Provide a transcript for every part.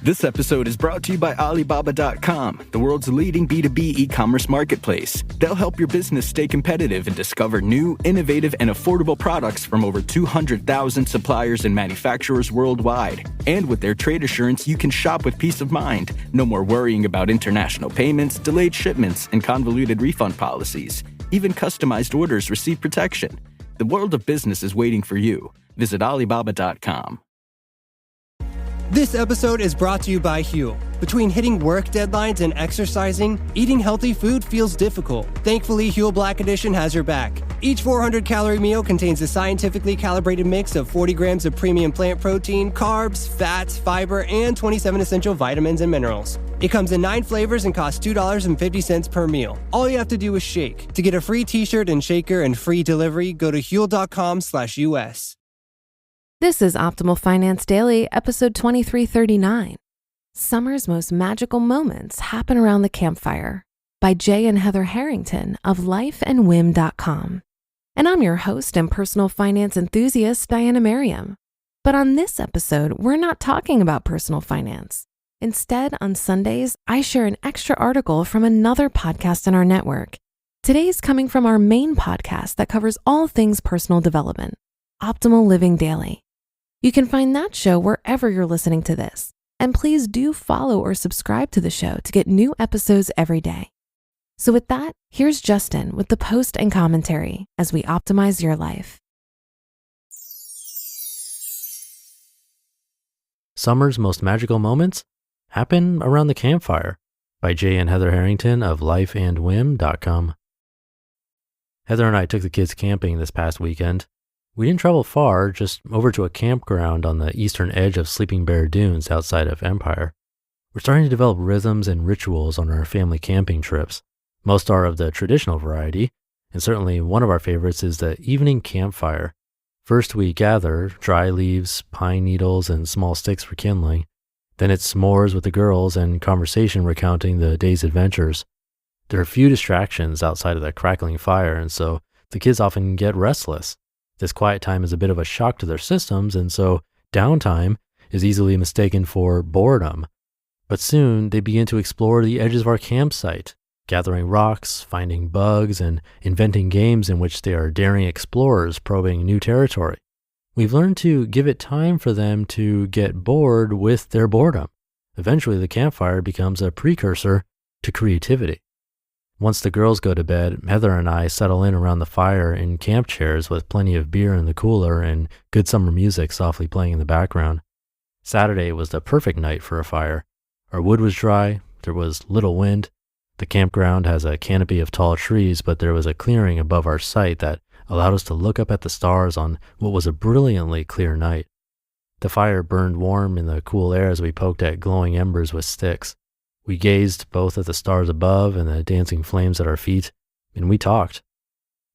This episode is brought to you by Alibaba.com, the world's leading B2B e-commerce marketplace. They'll help your business stay competitive and discover new, innovative, and affordable products from over 200,000 suppliers and manufacturers worldwide. And with their trade assurance, you can shop with peace of mind. No more worrying about international payments, delayed shipments, and convoluted refund policies. Even customized orders receive protection. The world of business is waiting for you. Visit Alibaba.com. This episode is brought to you by Huel. Between hitting work deadlines and exercising, eating healthy food feels difficult. Thankfully, Huel Black Edition has your back. Each 400-calorie meal contains a scientifically calibrated mix of 40 grams of premium plant protein, carbs, fats, fiber, and 27 essential vitamins and minerals. It comes in 9 flavors and costs $2.50 per meal. All you have to do is shake. To get a free t-shirt and shaker and free delivery, go to Huel.com/US. This is Optimal Finance Daily, episode 2339. Summer's most magical moments happen around the campfire by Jay and Heather Harrington of lifeandwhim.com. And I'm your host and personal finance enthusiast, Diana Merriam. But on this episode, we're not talking about personal finance. Instead, on Sundays, I share an extra article from another podcast in our network. Today's coming from our main podcast that covers all things personal development, Optimal Living Daily. You can find that show wherever you're listening to this. And please do follow or subscribe to the show to get new episodes every day. So with that, here's Justin with the post and commentary as we optimize your life. Summer's most magical moments happen around the campfire by Jay and Heather Harrington of lifeandwhim.com. Heather and I took the kids camping this past weekend. We didn't travel far, just over to a campground on the eastern edge of Sleeping Bear Dunes outside of Empire. We're starting to develop rhythms and rituals on our family camping trips. Most are of the traditional variety, and certainly one of our favorites is the evening campfire. First we gather dry leaves, pine needles, and small sticks for kindling. Then it's s'mores with the girls and conversation recounting the day's adventures. There are few distractions outside of the crackling fire, and so the kids often get restless. This quiet time is a bit of a shock to their systems, and so downtime is easily mistaken for boredom. But soon they begin to explore the edges of our campsite, gathering rocks, finding bugs, and inventing games in which they are daring explorers probing new territory. We've learned to give it time for them to get bored with their boredom. Eventually the campfire becomes a precursor to creativity. Once the girls go to bed, Heather and I settle in around the fire in camp chairs with plenty of beer in the cooler and good summer music softly playing in the background. Saturday was the perfect night for a fire. Our wood was dry, there was little wind. The campground has a canopy of tall trees, but there was a clearing above our site that allowed us to look up at the stars on what was a brilliantly clear night. The fire burned warm in the cool air as we poked at glowing embers with sticks. We gazed both at the stars above and the dancing flames at our feet, and we talked.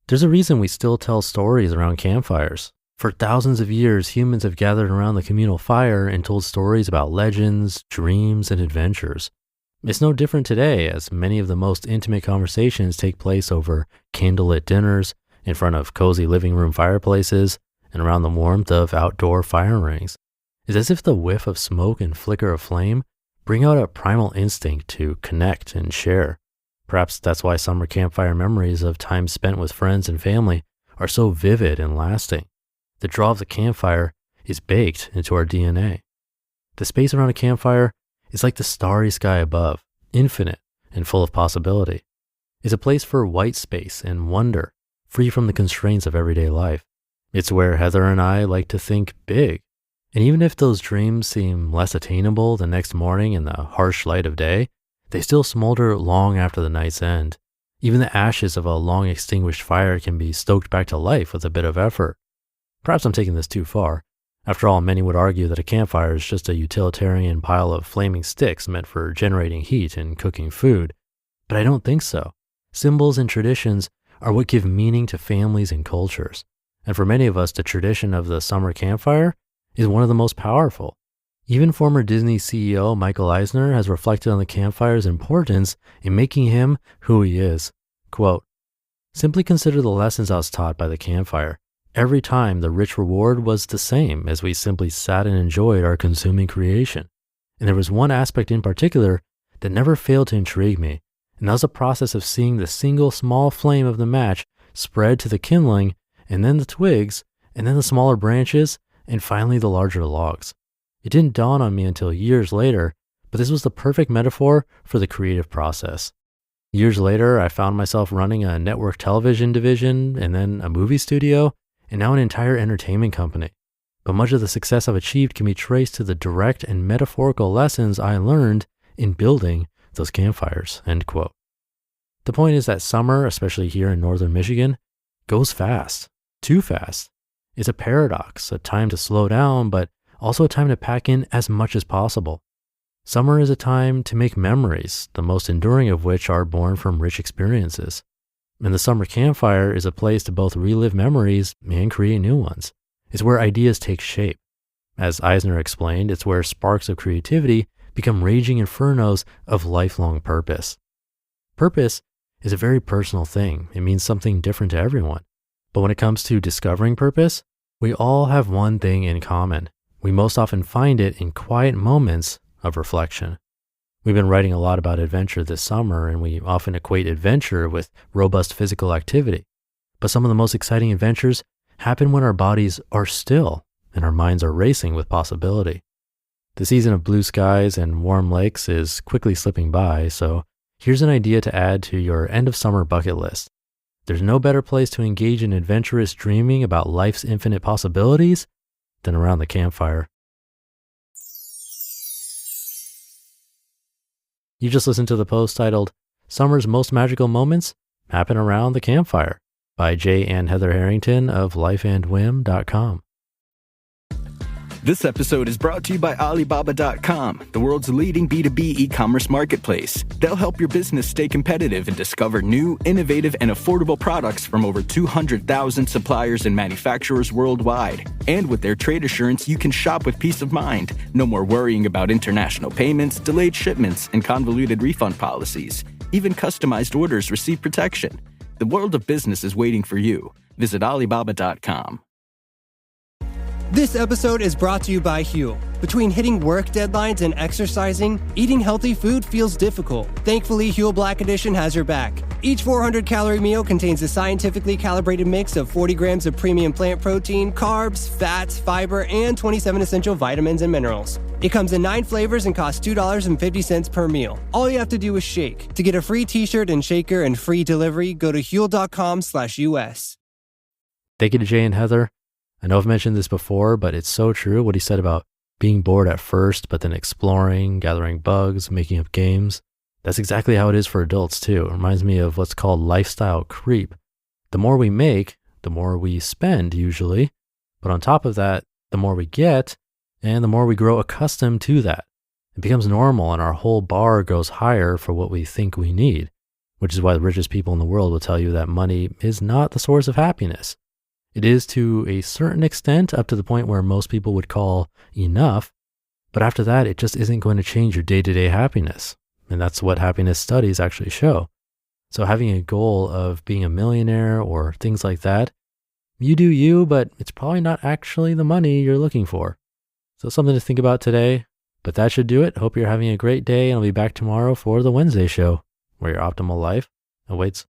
There's a reason we still tell stories around campfires. For thousands of years, humans have gathered around the communal fire and told stories about legends, dreams, and adventures. It's no different today, as many of the most intimate conversations take place over candlelit dinners, in front of cozy living room fireplaces, and around the warmth of outdoor fire rings. It's as if the whiff of smoke and flicker of flame bring out a primal instinct to connect and share. Perhaps that's why summer campfire memories of time spent with friends and family are so vivid and lasting. The draw of the campfire is baked into our DNA. The space around a campfire is like the starry sky above, infinite and full of possibility. It's a place for white space and wonder, free from the constraints of everyday life. It's where Heather and I like to think big. And even if those dreams seem less attainable the next morning in the harsh light of day, they still smolder long after the night's end. Even the ashes of a long extinguished fire can be stoked back to life with a bit of effort. Perhaps I'm taking this too far. After all, many would argue that a campfire is just a utilitarian pile of flaming sticks meant for generating heat and cooking food. But I don't think so. Symbols and traditions are what give meaning to families and cultures. And for many of us, the tradition of the summer campfire is one of the most powerful. Even former Disney CEO Michael Eisner has reflected on the campfire's importance in making him who he is. Quote, "Simply consider the lessons I was taught by the campfire. Every time the rich reward was the same as we simply sat and enjoyed our consuming creation. And there was one aspect in particular that never failed to intrigue me, and that was the process of seeing the single small flame of the match spread to the kindling, and then the twigs, and then the smaller branches, and finally the larger logs. It didn't dawn on me until years later, but this was the perfect metaphor for the creative process. Years later, I found myself running a network television division, and then a movie studio, and now an entire entertainment company. But much of the success I've achieved can be traced to the direct and metaphorical lessons I learned in building those campfires, end quote. The point is that summer, especially here in northern Michigan, goes fast, too fast. It's a paradox, a time to slow down, but also a time to pack in as much as possible. Summer is a time to make memories, the most enduring of which are born from rich experiences. And the summer campfire is a place to both relive memories and create new ones. It's where ideas take shape. As Eisner explained, it's where sparks of creativity become raging infernos of lifelong purpose. Purpose is a very personal thing. It means something different to everyone. But when it comes to discovering purpose, we all have one thing in common. We most often find it in quiet moments of reflection. We've been writing a lot about adventure this summer, and we often equate adventure with robust physical activity. But some of the most exciting adventures happen when our bodies are still and our minds are racing with possibility. The season of blue skies and warm lakes is quickly slipping by, so here's an idea to add to your end of summer bucket list. There's no better place to engage in adventurous dreaming about life's infinite possibilities than around the campfire. You just listened to the post titled, Summer's Most Magical Moments Happen Around the Campfire by J. and Heather Harrington of lifeandwhim.com. This episode is brought to you by Alibaba.com, the world's leading B2B e-commerce marketplace. They'll help your business stay competitive and discover new, innovative, and affordable products from over 200,000 suppliers and manufacturers worldwide. And with their trade assurance, you can shop with peace of mind. No more worrying about international payments, delayed shipments, and convoluted refund policies. Even customized orders receive protection. The world of business is waiting for you. Visit Alibaba.com. This episode is brought to you by Huel. Between hitting work deadlines and exercising, eating healthy food feels difficult. Thankfully, Huel Black Edition has your back. Each 400-calorie meal contains a scientifically calibrated mix of 40 grams of premium plant protein, carbs, fats, fiber, and 27 essential vitamins and minerals. It comes in 9 flavors and costs $2.50 per meal. All you have to do is shake. To get a free t-shirt and shaker and free delivery, go to Huel.com/US. Thank you to Jay and Heather. I know I've mentioned this before, but it's so true what he said about being bored at first, but then exploring, gathering bugs, making up games. That's exactly how it is for adults too. It reminds me of what's called lifestyle creep. The more we make, the more we spend usually. But on top of that, the more we get, and the more we grow accustomed to that. It becomes normal and our whole bar goes higher for what we think we need, which is why the richest people in the world will tell you that money is not the source of happiness. It is to a certain extent up to the point where most people would call enough, but after that, it just isn't going to change your day-to-day happiness. And that's what happiness studies actually show. So having a goal of being a millionaire or things like that, you do you, but it's probably not actually the money you're looking for. So something to think about today, but that should do it. Hope you're having a great day, and I'll be back tomorrow for the Wednesday show, where your optimal life awaits.